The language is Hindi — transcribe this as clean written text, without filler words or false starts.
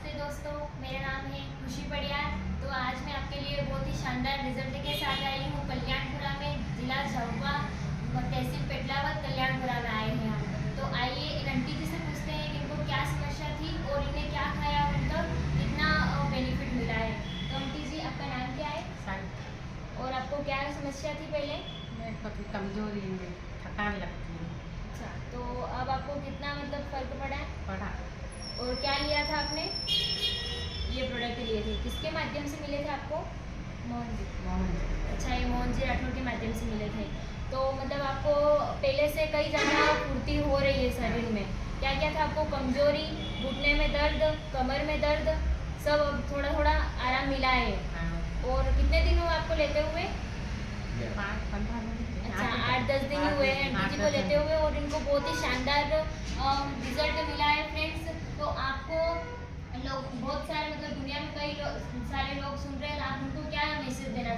नमस्ते दोस्तों, मेरा नाम है खुशी पड़ियार। तो आज मैं आपके लिए बहुत ही शानदार रिजल्ट के साथ आई हूँ। कल्याणपुरा में जिला झाबुआ तहसील पेटलावद कल्याणपुरा में आए हैं हम। तो आइए एक आंटी जी से पूछते हैं कि इनको क्या समस्या थी और इन्हें क्या खाया और इनको कितना बेनिफिट मिला है। तो आंटी जी, आपका नाम क्या है और आपको क्या समस्या थी पहले? मेरे को भी कमजोरी में थकान लगती है। अच्छा, तो अब आपको कितना फर्क पड़ा है? पढ़ा और क्या लिया था आपने? ये प्रोडक्ट लिए थे, किसके माध्यम से मिले थे आपको? मोहन जी। अच्छा, ये मोहन जी राठौर के माध्यम से मिले थे। तो आपको पहले से कई ज़्यादा फुर्ती हो रही है शरीर में। क्या क्या था आपको? कमजोरी, घुटने में दर्द, कमर में दर्द, सब थोड़ा थोड़ा आराम मिला है। और कितने दिन हुए आपको लेते हुए? 5-15 दिन। अच्छा, 8-10 दिन हुए हैं आंटी जी को लेते हुए और इनको बहुत ही शानदार रिजल्ट मिला है फ्रेंड्स। तो आपको लोग बहुत सारे दुनिया में कई सारे लोग सुन रहे हैं, आप उनको क्या मैसेज देना